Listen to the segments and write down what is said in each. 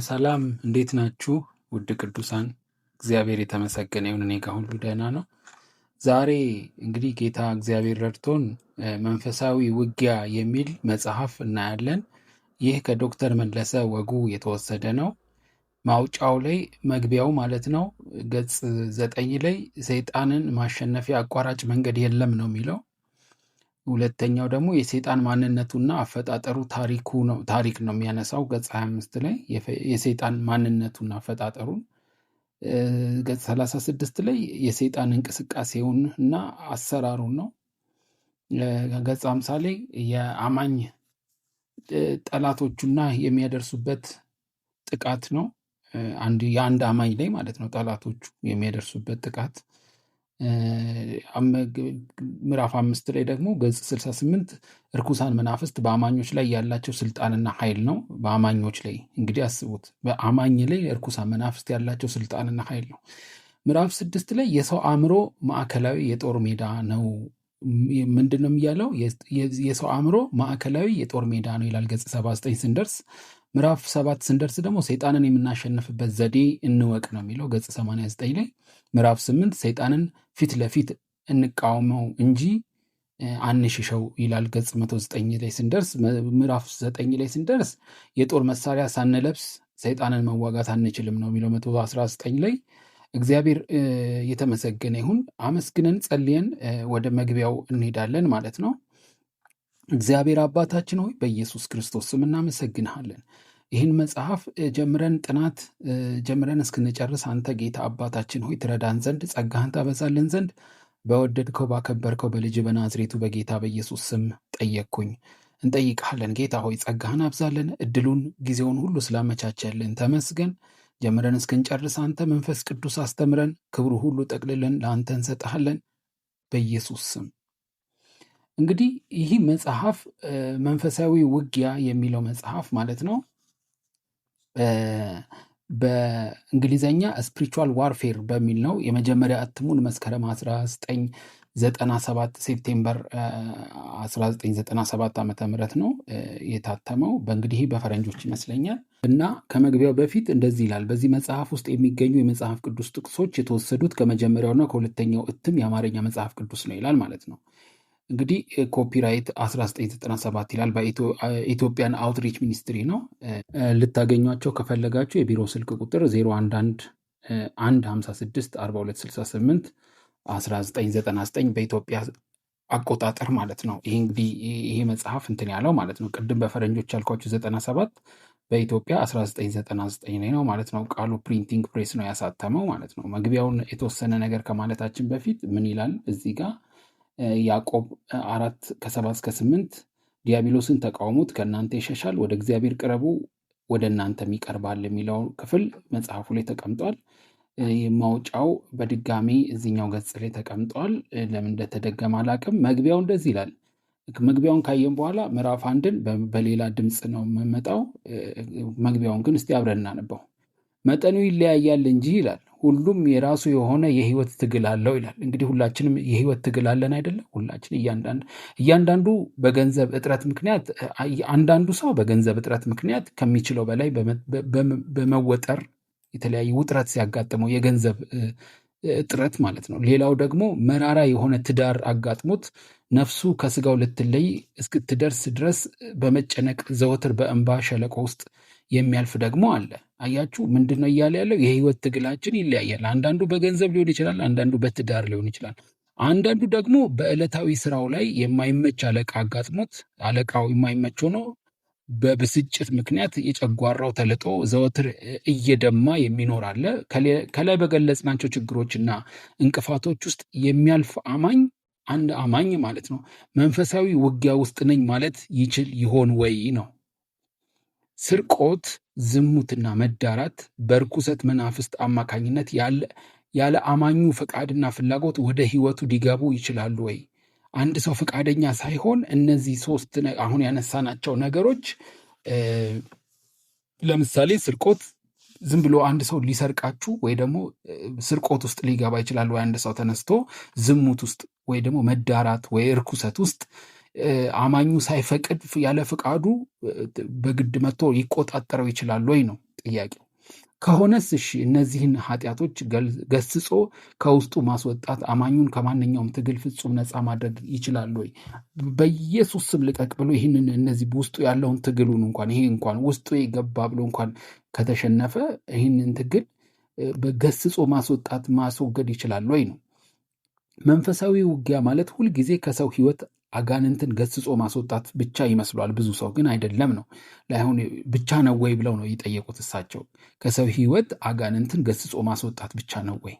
ሰላም እንዴት ናችሁ? ውድ ቅዱሳን እግዚአብሔር የተመሰገነ ይሁን። እኔ ጋር ሁሉ ደህና ነው። ዛሬ እንግዲህ ጌታ እግዚአብሔር ረድቶን መንፈሳዊ ውጊያ የሚል መጽሐፍ እናያለን። ይህ ከዶክተር መለሰ ወጉ የተወሰደ ነው። ማውጫው ላይ መግቢያው ማለት ነው ገጽ 9 ላይ ሰይጣንን ማሸነፊያ አቋራጭ መንገድ የለም ነው የሚለው። ሁለተኛው ደግሞ የሰይጣን ማንነቱና አፈጣጠሩ ታሪክ ነው የሚያነሳው ገጽ 25 ላይ የሰይጣን ማንነቱና አፈጣጠሩን። ገጽ 36 ላይ የሰይጣን እንቅስቃሴውን እና አሰራሩን ነው። ገጽ 50 ላይ የአማኝ ጠላቶቹና የሚያደርሱበት ጥቃት ነው። የአንድ አማኝ ላይ ማለት ነው ጠላቶቹ የሚያደርሱበት ጥቃት። ምዕራፍ 5 ላይ ደግሞ ገጽ 68 እርኩሳን መናፍስት በአማኞች ላይ ያላቸው ስልጣንና ኃይል ነው። በአማኞች ላይ እንግዲህ አስቡት፣ በአማኝ ላይ እርኩሳን መናፍስት ያላቸው ስልጣንና ኃይል ነው። ምዕራፍ 6 ላይ የሰው አእምሮ ማዕከላዊ የጦር ሜዳ ነው። ምንድን ነው እያለው? የሰው አእምሮ ማዕከላዊ የጦር ሜዳ ነው ይላል ገጽ 79 ስንደርስ። ምዕራፍ 7 ስንደርስ ደግሞ ሰይጣንን የምናሸንፍበት ዘዴ እንወቅ ነው የሚለው ገጽ 89 ላይ። ምዕራፍ 8 ሰይጣንን ፊት ለፊት እንቃወመው እንጂ አንሽሸው ይላል ገጽ 109 ላይ ስንደርስ። ምዕራፍ 9 ላይ ስንደርስ የጦር መሳሪያ ሳንለብስ ሰይጣንን መዋጋት አንችልም ነው የሚለው 119 ላይ። እግዚአብሔር የተመሰገነ ይሁን። አመስግነን ጸልየን ወደ መግቢያው እንሄዳለን ማለት ነው። እግዚአብሔር አባታችን ሆይ በኢየሱስ ክርስቶስ ስም እናመሰግንሃለን። ይህን መጽሐፍ ጥናት ጀምረን እስክንጨርስ አንተ ጌታ አባታችን ሆይ ትረዳን ዘንድ ጸጋህን ታበዛልን ዘንድ በወደድከው ባከበርከው በልጅ በናዝሬቱ በጌታ በኢየሱስ ስም ጠየቅኩኝ። እንጠይቅሃለን ጌታ ሆይ ጸጋህን አብዛለን። እድሉን ጊዜውን ሁሉ ስላመቻቸልን ተመስገን። ጀምረን እስክንጨርስ አንተ መንፈስ ቅዱስ አስተምረን፣ ክብሩ ሁሉ ጠቅልለን ለአንተ እንሰጥሃለን በኢየሱስ ስም። እንግዲህ ይህ መጽሐፍ መንፈሳዊ ውጊያ የሚለው መጽሐፍ ማለት ነው። በእንግሊዘኛ ስፒሪቹዋል ዋርፌር በሚል ነው። የመጀመሪያ እትሙን መስከረም 1997 ሴፕቴምበር 1997 ዓ.ም ነው የታተመው። በእንግዲህ በፈረንጆች ይመስለኛል። እና ከመግቢያው በፊት እንደዚህ ይላል። በዚህ መጽሐፍ ውስጥ የሚገኙ የመጽሐፍ ቅዱስ ጥቅሶች የተወሰዱት ከመጀመሪያውና ከሁለተኛው እትም የአማርኛ መጽሐፍ ቅዱስ ነው ይላል ማለት ነው። እንግዲህ ኮፒራይት 1997 ይላል። በኢትዮጵያን አውትሪች ሚኒስትሪ ነው። ልታገኟቸው ከፈለጋችሁ የቢሮ ስልክ ቁጥር 011 1999 በኢትዮጵያ አቆጣጠር ማለት ነው። ይሄ እንግዲህ ይሄ መጽሐፍ እንትን ያለው ማለት ነው። ቅድም በፈረንጆች ያልኳችሁ 97 በኢትዮጵያ 1999 ነው ማለት ነው። ቃሉ ፕሪንቲንግ ፕሬስ ነው ያሳተመው ማለት ነው። መግቢያውን የተወሰነ ነገር ከማለታችን በፊት ምን ይላል እዚህ ጋር? ያዕቆብ 4:7-8 ዲያብሎስን ተቃውሙት ከእናንተ ይሸሻል፣ ወደ እግዚአብሔር ቅረቡ ወደ እናንተም ይቀርባል የሚለው ክፍል መጽሐፉ ላይ ተቀምጧል። ማውጫው በድጋሚ እዚኛው ገጽ ላይ ተቀምጧል። ለምን እንደተደገመ አላውቅም። መግቢያው እንደዚህ ይላል። መግቢያውን ካየን በኋላ ምዕራፍ 1ን በሌላ ድምፅ ነው የምመጣው። መግቢያውን ግን እስቲ አብረን እናነበው። መጠኑ ይለያያል እንጂ ይላል ሁሉም የራሱ የሆነ የህይወት ትግል አለው ይላል። እንግዲህ ሁላችንም የህይወት ትግል አለን አይደለም? ሁላችን እያንዳንዱ በገንዘብ እጥረት ምክንያት፣ አንዳንዱ ሰው በገንዘብ እጥረት ምክንያት ከሚችለው በላይ በመወጠር የተለያየ ውጥረት ሲያጋጥመው የገንዘብ እጥረት ማለት ነው። ሌላው ደግሞ መራራ የሆነ ትዳር አጋጥሞት ነፍሱ ከስጋው ልትለይ እስክትደርስ ድረስ በመጨነቅ ዘወትር በእንባ ሸለቆ ውስጥ የሚያልፍ ደግሞ አለ። አያችሁ፣ ምንድን ነው እያለ ያለው? የህይወት ትግላችን ይለያያል። አንዳንዱ በገንዘብ ሊሆን ይችላል፣ አንዳንዱ በትዳር ሊሆን ይችላል፣ አንዳንዱ ደግሞ በዕለታዊ ስራው ላይ የማይመች አለቃ አጋጥሞት አለቃው የማይመች ሆኖ በብስጭት ምክንያት የጨጓራው ተልጦ ዘወትር እየደማ የሚኖር አለ። ከላይ በገለጽናቸው ችግሮችና እንቅፋቶች ውስጥ የሚያልፍ አማኝ አንድ አማኝ ማለት ነው መንፈሳዊ ውጊያ ውስጥ ነኝ ማለት ይችል ይሆን ወይ ነው። ስርቆት፣ ዝሙትና መዳራት በርኩሰት መናፍስት አማካኝነት ያለ አማኙ ፈቃድና ፍላጎት ወደ ህይወቱ ሊገቡ ይችላሉ ወይ? አንድ ሰው ፈቃደኛ ሳይሆን እነዚህ ሶስት አሁን ያነሳናቸው ነገሮች፣ ለምሳሌ ስርቆት፣ ዝም ብሎ አንድ ሰው ሊሰርቃችሁ ወይ ደግሞ ስርቆት ውስጥ ሊገባ ይችላል። ወይ አንድ ሰው ተነስቶ ዝሙት ውስጥ ወይ ደግሞ መዳራት ወይ እርኩሰት ውስጥ አማኙ ሳይፈቅድ ያለ ፍቃዱ በግድ መጥቶ ይቆጣጠረው ይችላል ወይ ነው ጥያቄው። ከሆነስ እሺ እነዚህን ኃጢአቶች ገስጾ ከውስጡ ማስወጣት አማኙን ከማንኛውም ትግል ፍጹም ነፃ ማድረግ ይችላል ወይ? በኢየሱስ ስም ልቀቅ ብሎ ይህንን እነዚህ ውስጡ ያለውን ትግሉን ይሄ እንኳን ውስጡ የገባ ብሎ እንኳን ከተሸነፈ ይህንን ትግል በገስጾ ማስወገድ ይችላል ወይ ነው። መንፈሳዊ ውጊያ ማለት ሁልጊዜ ከሰው ህይወት አጋንንትን ገስጾ ማስወጣት ብቻ ይመስሏል ብዙ ሰው፣ ግን አይደለም ነው። ላይሆን ብቻ ነው ወይ ብለው ነው የጠየቁት እሳቸው። ከሰው ህይወት አጋንንትን ገስጾ ማስወጣት ብቻ ነው ወይ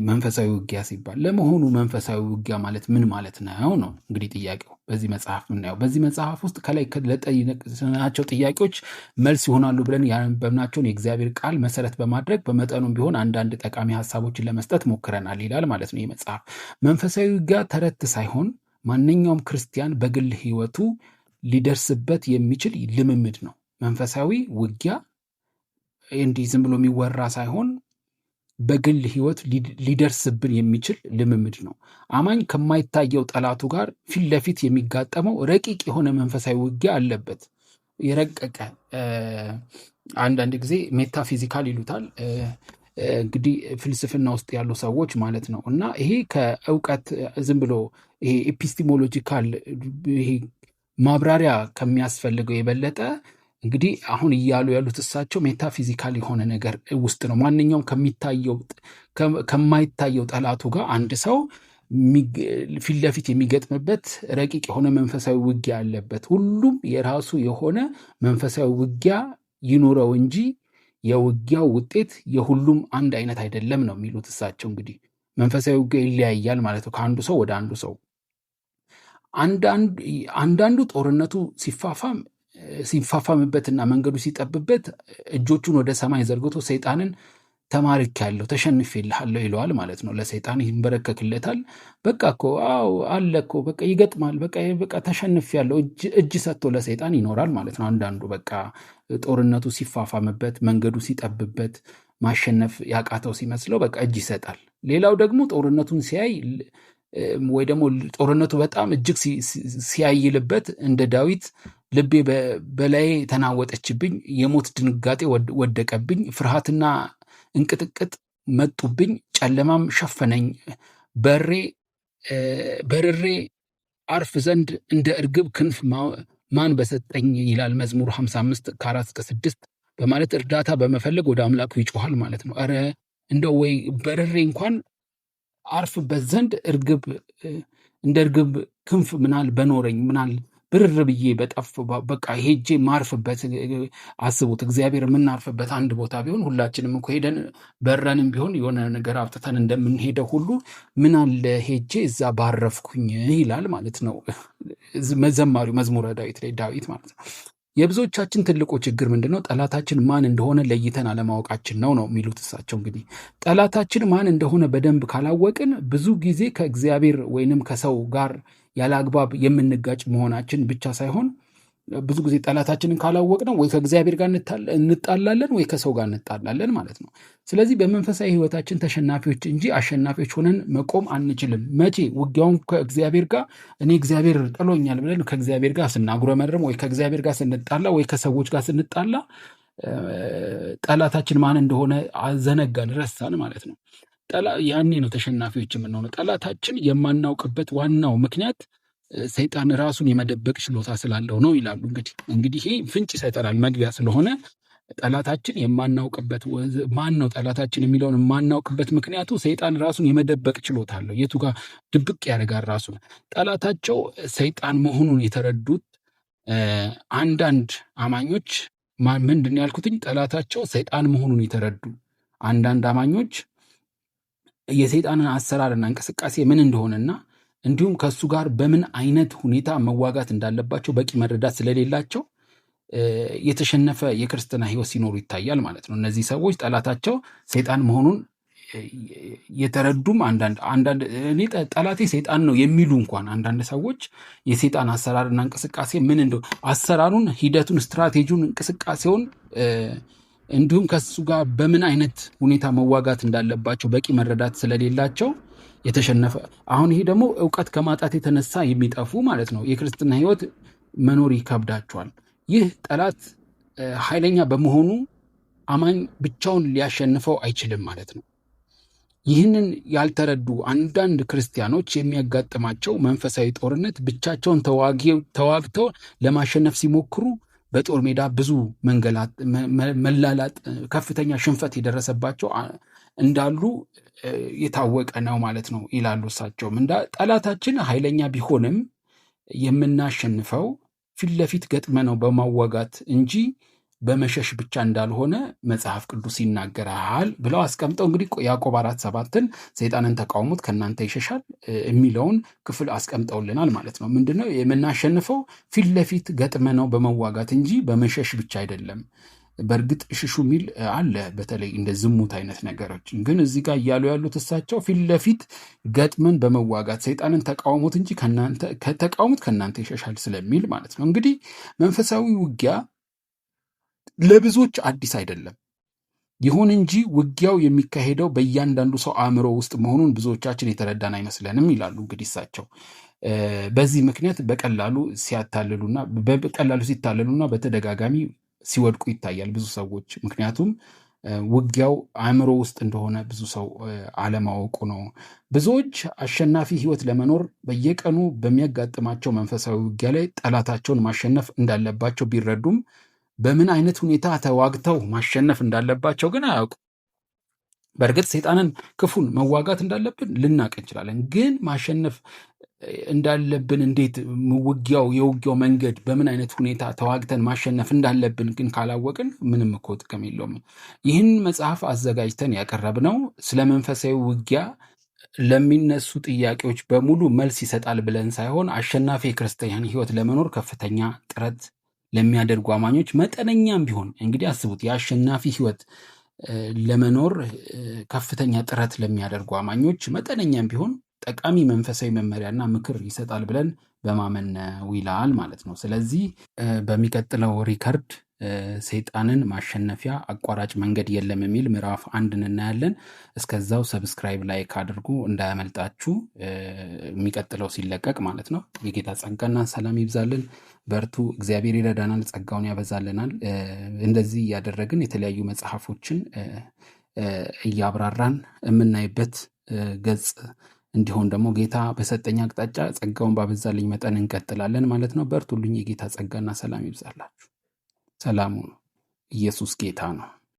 መንፈሳዊ ውጊያ ሲባል? ለመሆኑ መንፈሳዊ ውጊያ ማለት ምን ማለት ነው ነው እንግዲህ ጥያቄው። በዚህ መጽሐፍ ምናየው በዚህ መጽሐፍ ውስጥ ከላይ ለጠየቅናቸው ጥያቄዎች መልስ ይሆናሉ ብለን ያነበብናቸውን የእግዚአብሔር ቃል መሰረት በማድረግ በመጠኑም ቢሆን አንዳንድ ጠቃሚ ሀሳቦችን ለመስጠት ሞክረናል ይላል ማለት ነው ይህ መጽሐፍ። መንፈሳዊ ውጊያ ተረት ሳይሆን ማንኛውም ክርስቲያን በግል ህይወቱ ሊደርስበት የሚችል ልምምድ ነው። መንፈሳዊ ውጊያ እንዲህ ዝም ብሎ የሚወራ ሳይሆን በግል ህይወት ሊደርስብን የሚችል ልምምድ ነው። አማኝ ከማይታየው ጠላቱ ጋር ፊት ለፊት የሚጋጠመው ረቂቅ የሆነ መንፈሳዊ ውጊያ አለበት። የረቀቀ አንዳንድ ጊዜ ሜታፊዚካል ይሉታል እንግዲህ ፍልስፍና ውስጥ ያሉ ሰዎች ማለት ነው። እና ይሄ ከእውቀት ዝም ብሎ ይሄ ኤፒስቲሞሎጂካል ይሄ ማብራሪያ ከሚያስፈልገው የበለጠ እንግዲህ አሁን እያሉ ያሉት እሳቸው ሜታፊዚካል የሆነ ነገር ውስጥ ነው። ማንኛውም ከማይታየው ጠላቱ ጋር አንድ ሰው ፊት ለፊት የሚገጥምበት ረቂቅ የሆነ መንፈሳዊ ውጊያ አለበት። ሁሉም የራሱ የሆነ መንፈሳዊ ውጊያ ይኑረው እንጂ የውጊያው ውጤት የሁሉም አንድ አይነት አይደለም ነው የሚሉት እሳቸው። እንግዲህ መንፈሳዊ ውጊያ ይለያያል ማለት ነው ከአንዱ ሰው ወደ አንዱ ሰው። አንዳንዱ ጦርነቱ ሲፋፋምበትና መንገዱ ሲጠብበት እጆቹን ወደ ሰማይ ዘርግቶ ሰይጣንን ተማርኬያለሁ ተሸንፌልሃለሁ ይለዋል ማለት ነው። ለሰይጣን ይንበረከክለታል። በቃ እኮ አዎ አለ እኮ በቃ ይገጥማል፣ በቃ ተሸንፌያለሁ እጅ ሰጥቶ ለሰይጣን ይኖራል ማለት ነው። አንዳንዱ በቃ ጦርነቱ ሲፋፋምበት መንገዱ ሲጠብበት ማሸነፍ ያቃተው ሲመስለው በቃ እጅ ይሰጣል። ሌላው ደግሞ ጦርነቱን ሲያይ ወይ ደግሞ ጦርነቱ በጣም እጅግ ሲያይልበት እንደ ዳዊት ልቤ በላይ ተናወጠችብኝ፣ የሞት ድንጋጤ ወደቀብኝ፣ ፍርሃትና እንቅጥቅጥ መጡብኝ፣ ጨለማም ሸፈነኝ፣ በርሬ አርፍ ዘንድ እንደ እርግብ ክንፍ ማን በሰጠኝ ይላል መዝሙር 55 ከ4-6 በማለት እርዳታ በመፈለግ ወደ አምላኩ ይጮኋል ማለት ነው። ኧረ እንደው ወይ በርሬ እንኳን አርፍበት ዘንድ እንደ እርግብ ክንፍ ምናል በኖረኝ ምናል ብርር ብዬ በጠፍ በቃ ሄጄ ማርፍበት። አስቡት እግዚአብሔር የምናርፍበት አንድ ቦታ ቢሆን ሁላችንም እኮ ሄደን በረንም ቢሆን የሆነ ነገር አውጥተን እንደምንሄደው ሁሉ ምናለ ሄጄ እዛ ባረፍኩኝ ይላል ማለት ነው ዘማሪው መዝሙረ ዳዊት ላይ ዳዊት ማለት ነው። የብዙዎቻችን ትልቁ ችግር ምንድነው? ጠላታችን ማን እንደሆነ ለይተን አለማወቃችን ነው የሚሉት እሳቸው። እንግዲህ ጠላታችን ማን እንደሆነ በደንብ ካላወቅን ብዙ ጊዜ ከእግዚአብሔር ወይንም ከሰው ጋር ያለ አግባብ የምንጋጭ መሆናችን ብቻ ሳይሆን ብዙ ጊዜ ጠላታችንን ካላወቅነው ወይ ከእግዚአብሔር ጋር እንጣላለን ወይ ከሰው ጋር እንጣላለን ማለት ነው። ስለዚህ በመንፈሳዊ ሕይወታችን ተሸናፊዎች እንጂ አሸናፊዎች ሆነን መቆም አንችልም። መቼ? ውጊያውን ከእግዚአብሔር ጋር እኔ እግዚአብሔር ጥሎኛል ብለን ከእግዚአብሔር ጋር ስናጉረመርም ወይ ከእግዚአብሔር ጋር ስንጣላ ወይ ከሰዎች ጋር ስንጣላ ጠላታችን ማን እንደሆነ አዘነጋን፣ ረሳን ማለት ነው። ያኔ ነው ተሸናፊዎች የምንሆነው። ጠላታችን የማናውቅበት ዋናው ምክንያት ሰይጣን ራሱን የመደበቅ ችሎታ ስላለው ነው ይላሉ። እንግዲህ ይሄ ፍንጭ ይሰጠናል መግቢያ ስለሆነ ጠላታችን የማናውቅበት ማን ነው ጠላታችን የሚለውን የማናውቅበት ምክንያቱ ሰይጣን ራሱን የመደበቅ ችሎታ አለው። የቱ ጋር ድብቅ ያደርጋል ራሱን። ጠላታቸው ሰይጣን መሆኑን የተረዱት አንዳንድ አማኞች ምንድን ነው ያልኩትኝ? ጠላታቸው ሰይጣን መሆኑን የተረዱ አንዳንድ አማኞች የሰይጣንን አሰራርና እንቅስቃሴ ምን እንደሆነና እንዲሁም ከእሱ ጋር በምን አይነት ሁኔታ መዋጋት እንዳለባቸው በቂ መረዳት ስለሌላቸው የተሸነፈ የክርስትና ሕይወት ሲኖሩ ይታያል ማለት ነው። እነዚህ ሰዎች ጠላታቸው ሰይጣን መሆኑን የተረዱም አንዳንድ እኔ ጠላቴ ሰይጣን ነው የሚሉ እንኳን አንዳንድ ሰዎች የሰይጣን አሰራርና እንቅስቃሴ ምን እንደሆነ አሰራሩን፣ ሂደቱን፣ ስትራቴጂውን፣ እንቅስቃሴውን እንዲሁም ከሱ ጋር በምን አይነት ሁኔታ መዋጋት እንዳለባቸው በቂ መረዳት ስለሌላቸው የተሸነፈ አሁን ይሄ ደግሞ እውቀት ከማጣት የተነሳ የሚጠፉ ማለት ነው። የክርስትና ሕይወት መኖር ይከብዳቸዋል። ይህ ጠላት ኃይለኛ በመሆኑ አማኝ ብቻውን ሊያሸንፈው አይችልም ማለት ነው። ይህንን ያልተረዱ አንዳንድ ክርስቲያኖች የሚያጋጥማቸው መንፈሳዊ ጦርነት ብቻቸውን ተዋግተው ለማሸነፍ ሲሞክሩ በጦር ሜዳ ብዙ መላላጥ፣ ከፍተኛ ሽንፈት የደረሰባቸው እንዳሉ የታወቀ ነው ማለት ነው ይላሉ። እሳቸውም ጠላታችን ኃይለኛ ቢሆንም የምናሸንፈው ፊት ለፊት ገጥመ ነው በማዋጋት እንጂ በመሸሽ ብቻ እንዳልሆነ መጽሐፍ ቅዱስ ይናገራል ብለው አስቀምጠው እንግዲህ ያዕቆብ 4:7 ሰይጣንን ተቃውሙት ከእናንተ ይሸሻል የሚለውን ክፍል አስቀምጠውልናል ማለት ነው። ምንድነው የምናሸንፈው? ፊት ለፊት ገጥመ ነው በመዋጋት እንጂ በመሸሽ ብቻ አይደለም። በእርግጥ ሽሹ የሚል አለ፣ በተለይ እንደ ዝሙት አይነት ነገሮች። ግን እዚህ ጋር እያሉ ያሉት እሳቸው ፊት ለፊት ገጥመን በመዋጋት ሰይጣንን ተቃውሙት እንጂ ከተቃውሙት ከእናንተ ይሸሻል ስለሚል ማለት ነው። እንግዲህ መንፈሳዊ ውጊያ ለብዙዎች አዲስ አይደለም። ይሁን እንጂ ውጊያው የሚካሄደው በእያንዳንዱ ሰው አእምሮ ውስጥ መሆኑን ብዙዎቻችን የተረዳን አይመስለንም ይላሉ። እንግዲህ እሳቸው በዚህ ምክንያት በቀላሉ ሲታለሉና በተደጋጋሚ ሲወድቁ ይታያል ብዙ ሰዎች። ምክንያቱም ውጊያው አእምሮ ውስጥ እንደሆነ ብዙ ሰው አለማወቁ ነው። ብዙዎች አሸናፊ ሕይወት ለመኖር በየቀኑ በሚያጋጥማቸው መንፈሳዊ ውጊያ ላይ ጠላታቸውን ማሸነፍ እንዳለባቸው ቢረዱም በምን አይነት ሁኔታ ተዋግተው ማሸነፍ እንዳለባቸው ግን አያውቁ። በእርግጥ ሰይጣንን፣ ክፉን መዋጋት እንዳለብን ልናቅ እንችላለን። ግን ማሸነፍ እንዳለብን እንዴት የውጊያው መንገድ በምን አይነት ሁኔታ ተዋግተን ማሸነፍ እንዳለብን ግን ካላወቅን ምንም እኮ ጥቅም የለውም። ይህን መጽሐፍ አዘጋጅተን ያቀረብነው ስለ መንፈሳዊ ውጊያ ለሚነሱ ጥያቄዎች በሙሉ መልስ ይሰጣል ብለን ሳይሆን አሸናፊ የክርስቲያን ሕይወት ለመኖር ከፍተኛ ጥረት ለሚያደርጉ አማኞች መጠነኛም ቢሆን እንግዲህ አስቡት፣ የአሸናፊ ሕይወት ለመኖር ከፍተኛ ጥረት ለሚያደርጉ አማኞች መጠነኛም ቢሆን ጠቃሚ መንፈሳዊ መመሪያና ምክር ይሰጣል ብለን በማመን ነው ይላል ማለት ነው። ስለዚህ በሚቀጥለው ሪከርድ ሰይጣንን ማሸነፊያ አቋራጭ መንገድ የለም የሚል ምዕራፍ 1 እናያለን። እስከዛው ሰብስክራይብ፣ ላይክ አድርጉ እንዳያመልጣችሁ፣ የሚቀጥለው ሲለቀቅ ማለት ነው። የጌታ ጸጋና ሰላም ይብዛልን። በርቱ። እግዚአብሔር ይረዳናል፣ ጸጋውን ያበዛልናል። እንደዚህ እያደረግን የተለያዩ መጽሐፎችን እያብራራን የምናይበት ገጽ እንዲሆን ደግሞ ጌታ በሰጠኝ አቅጣጫ ጸጋውን ባበዛልኝ መጠን እንቀጥላለን ማለት ነው። በርቱልኝ። የጌታ ጸጋና ሰላም ይብዛላችሁ። ሰላሙ ነው። ኢየሱስ ጌታ ነው።